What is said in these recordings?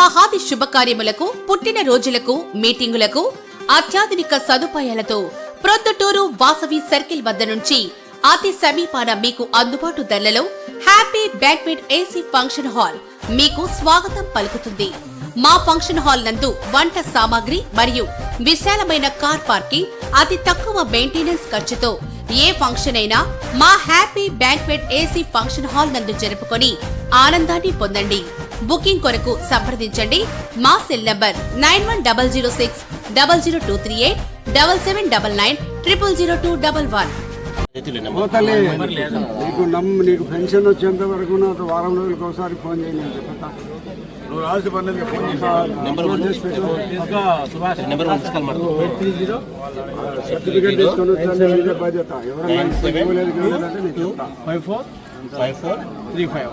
వివాహాది శుభకార్యములకు, పుట్టిన రోజులకు, మీటింగులకు అత్యాధునిక సదుపాయాలతో ప్రొద్దుటూరు వాసవి సర్కిల్ వద్ద నుంచి అతి సమీపాన మీకు అందుబాటు ధరలలో happy banquet AC function hall మీకు స్వాగతం పలుకుతుంది. మా ఫంక్షన్ హాల్ నందు వంట సామాగ్రి మరియు విశాలమైన కార్ పార్కింగ్, అతి తక్కువ మెయింటెనెన్స్ ఖర్చుతో ఏ ఫంక్షన్ అయినా మా happy banquet AC function hall నందు జరుపుకొని ఆనందాన్ని పొందండి. బుకింగ్ కొరకు సంప్రదించండి. మా సెల్ నంబర్ 9160602388 7799900211. నీకు పెన్షన్ వచ్చేంత వరకు నాకు వారం రోజులకు ఒకసారి ఫోన్ చేయండి అని చెప్తా. నువ్వు రాసి పన్నది ఫోన్ సర్టిఫికేట్ తీసుకొని వచ్చే బాధ్యత. ఎవరైనా ఇవ్వలేదు నేను చెప్తా. 5435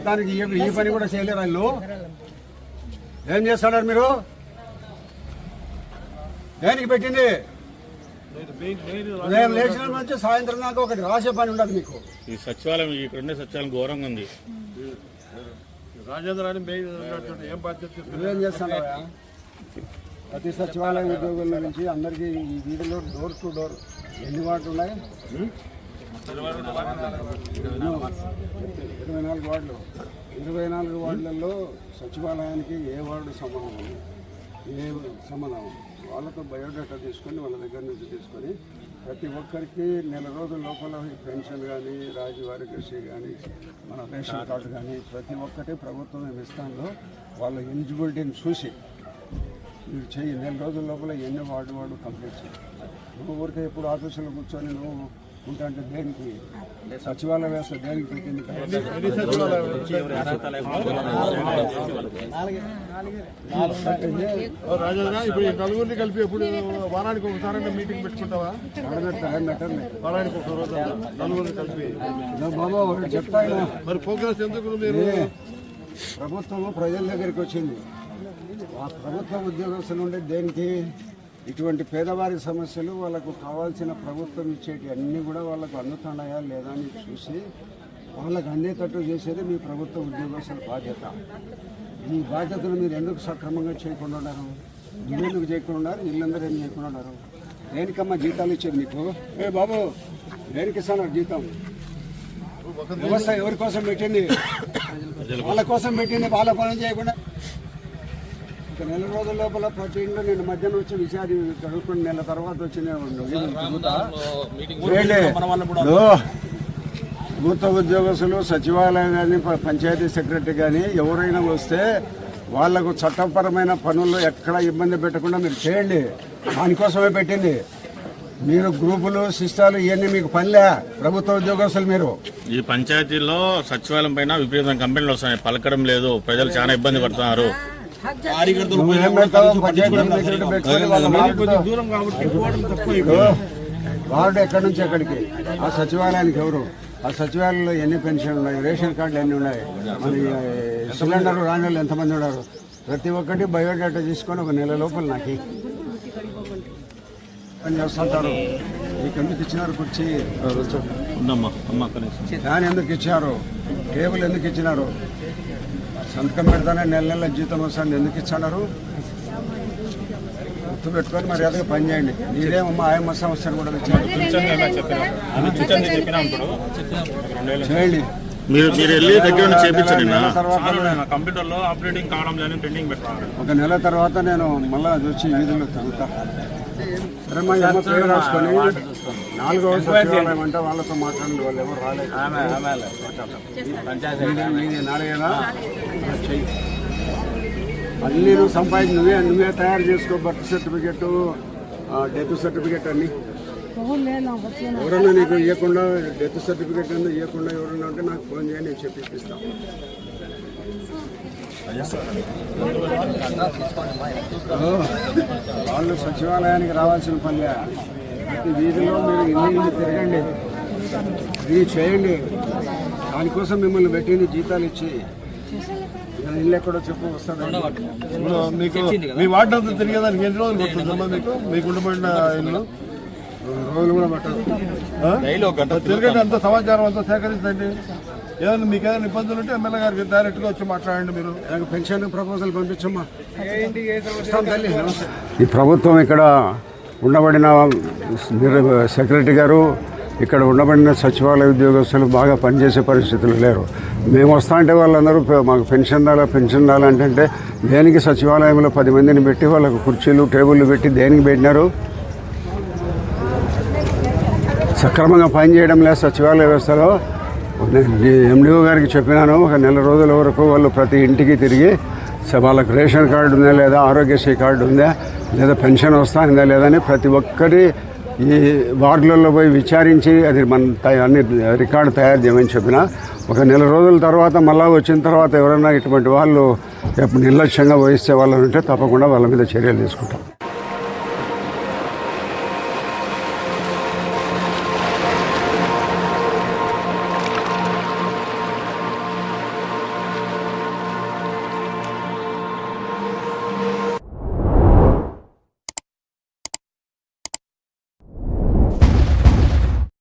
దానికి ఈ పని కూడా చేయలేరు. వాళ్ళు ఏం చేస్తున్నారు మీరు? దేనికి పెట్టింది? ఉదయం లేచిన నుంచి సాయంత్రం దాకా ఒకటి రాసే పని ఉండదు మీకు. ఈ సచివాలయం ఇక్కడ సచివాలయం ఘోరంగా ఉంది. రాజేంద్రాన్ని ఏం బాధ్యత నువ్వేం చేస్తున్నావా? ప్రతి సచివాలయం ఉద్యోగుల నుంచి అందరికీ ఈ వీధిలో డోర్ టు డోర్ ఎన్ని వార్డులు ఉన్నాయి? 24 వార్డులు. 24 వార్డులలో సచివాలయానికి ఏ వార్డు సంబంధం, ఏ సంబంధం వాళ్ళతో బయోడేటా తీసుకొని వాళ్ళ దగ్గర నుంచి తీసుకొని ప్రతి ఒక్కరికి నెల రోజుల లోపల పెన్షన్ కానీ, రాజువారి కృషి కానీ, మన రేషన్ కార్డు కానీ ప్రతి ఒక్కటి ప్రభుత్వం ఇస్తాందో వాళ్ళ ఎలిజిబిలిటీని చూసి మీరు చెయ్యి. నెల రోజుల లోపల ఎన్ని వార్డు కంప్లీట్ చేయి. నువ్వు ఊరికే ఎప్పుడు ఆఫీసులో కూర్చొని నువ్వు ఉంటా అంటే దేనికి? సచివాలయ వ్యవస్థ దేనికి పెట్టింది? ఇప్పుడు నలుగురిని కలిపి ఎప్పుడు వారానికి ఒకసారి మీటింగ్ పెట్టుకుంటావా? వారానికి ఒక రోజు నలుగురిని కలిపి బాబా చెప్తాను. మరి ప్రోగ్రెస్ ఎందుకు? మీరు ప్రభుత్వం ప్రజల దగ్గరికి వచ్చింది. ఆ ప్రభుత్వ ఉద్యోగస్తులు ఉండే దేనికి? ఇటువంటి పేదవారి సమస్యలు వాళ్ళకు కావాల్సిన ప్రభుత్వం ఇచ్చేటి అన్నీ కూడా వాళ్ళకు అందుతున్నాయా లేదా అని చూసి వాళ్ళకు అందేటట్టు చేసేది మీ ప్రభుత్వ ఉద్యోగస్తుల బాధ్యత. ఈ బాధ్యతను మీరు ఎందుకు సక్రమంగా చేయకుండా ఉన్నారు? నువ్వెందుకు చేయకుండా ఉన్నారు? వీళ్ళందరూ ఏం చేయకుండా ఉన్నారు? దేనికమ్మా జీతాలు ఇచ్చేది మీకు? ఏ బాబు దేనికి ఇస్తున్నారు జీతం? వ్యవస్థ ఎవరి కోసం పెట్టింది? వాళ్ళ కోసం పెట్టింది. వాళ్ళ పని చేయకుండా నెల రోజుల లోపల ప్రతి ఇంట్లో నేను మధ్యాహ్నం వచ్చి విషయాన్ని చదువుకుని నెల తర్వాత వచ్చి ప్రభుత్వ ఉద్యోగస్తులు సచివాలయం కానీ, పంచాయతీ సెక్రటరీ కానీ ఎవరైనా వస్తే వాళ్లకు చట్టపరమైన పనుల్లో ఎక్కడ ఇబ్బంది పెట్టకుండా మీరు చేయండి. దానికోసమే పెట్టింది. మీరు గ్రూపులు, సిస్టాలు ఇవన్నీ మీకు పనిలే. ప్రభుత్వ ఉద్యోగస్తులు మీరు ఈ పంచాయతీలో సచివాలయం పైన విపరీతం కంపెనీలు వస్తున్నాయి, పలకడం లేదు, ప్రజలు చాలా ఇబ్బంది పడుతున్నారు. వార్డు ఎక్కడి నుంచి ఎక్కడికి? ఆ సచివాలయానికి ఎవరు? ఆ సచివాలయంలో ఎన్ని పెన్షన్లు ఉన్నాయి? రేషన్ కార్డులు ఎన్ని ఉన్నాయి? మరి సిలిండర్ రాని వాళ్ళు ఎంతమంది ఉన్నారు? ప్రతి ఒక్కటి బయోడేటా తీసుకొని ఒక నెల లోపల నాకు పని చేస్తుంటారు. మీకు ఎందుకు ఇచ్చినారు కుర్చీ? ఫ్యాన్ ఎందుకు ఇచ్చారు? టేబుల్ ఎందుకు ఇచ్చినారు? సంతకం పెడతానే నెల నెల జీతం వస్తాను ఎందుకు ఇచ్చారు? గుర్తు పెట్టుకొని మరి అదే పని చేయండి. మీరేమమ్మా ఆయమ్మ సంస్థను కూడా చేయండి. ఒక నెల తర్వాత నేను మళ్ళా వచ్చి వీధుల్లో తగ్గుతా. సరే మా అమ్మ పేరు రాసుకొని 4వ సచివాలయం అంటే వాళ్ళతో మాట్లాడండి. వాళ్ళు ఎవరు రాలేదు. 4 చెయ్యి. అన్నీ నువ్వు సంపాదించి నువ్వే తయారు చేసుకో. బర్త్ సర్టిఫికెట్, డెత్ సర్టిఫికెట్ అన్నీ. ఎవరన్నా నీకు ఇవ్వకుండా డెత్ సర్టిఫికెట్ అన్నీ ఇవ్వకుండా ఎవరన్నా ఉంటే నాకు ఫోన్ చేయండి, నేను చెప్పిస్తాను. వాళ్ళు సచివాలయానికి రావాల్సిన పని. ప్రతి వీధిలో మీరు ఇల్లు తిరగండి, ఇది చేయండి. దానికోసం మిమ్మల్ని పెట్టింది జీతాలు ఇచ్చి. ఇల్లు ఎక్కడో చెప్పు వస్తాడు. మీకు మీ వార్డు అంతా తిరిగేదానికి ఎన్ని రోజులు పడుతుందమ్మా? మీకు ఉండబడిన ఇల్లు 2 రోజులు కూడా పట్టదు. తిరగండి, అంత సమాచారం అంతా సేకరించండి. ఏదైనా మీకు ఏదైనా ఇబ్బందులు ఉంటే ఎమ్మెల్యే గారికి డైరెక్ట్గా వచ్చి మాట్లాడండి మీరు. పెన్షన్ ప్రపోజల్ పంపించమ్మా. ఈ ప్రభుత్వం ఇక్కడ ఉండబడిన సెక్రటరీ గారు, ఇక్కడ ఉండబడిన సచివాలయ ఉద్యోగస్తులు బాగా పనిచేసే పరిస్థితులు లేరు. మేము వస్తా అంటే వాళ్ళందరూ మాకు పెన్షన్ రాలంటే దేనికి సచివాలయంలో 10 మందిని పెట్టి వాళ్ళకు కుర్చీలు టేబుల్లు పెట్టి దేనికి పెట్టినారు? సక్రమంగా పనిచేయడం లేదు సచివాలయ వ్యవస్థలో. ఎండిఓ గారికి చెప్పినాను, ఒక నెల రోజుల వరకు వాళ్ళు ప్రతి ఇంటికి తిరిగి వాళ్ళకి రేషన్ కార్డు ఉందా లేదా, ఆరోగ్యశ్రీ కార్డు ఉందా లేదా, పెన్షన్ వస్తుందా లేదా అని ప్రతి ఒక్కరి ఈ వార్డులలో పోయి విచారించి అది మన అన్ని రికార్డు తయారు చేయమని చెప్పిన. ఒక నెల రోజుల తర్వాత మళ్ళా వచ్చిన తర్వాత ఎవరైనా ఇటువంటి వాళ్ళు నిర్లక్ష్యంగా వహిస్తే వాళ్ళు ఉంటే తప్పకుండా వాళ్ళ మీద చర్యలు తీసుకుంటాం.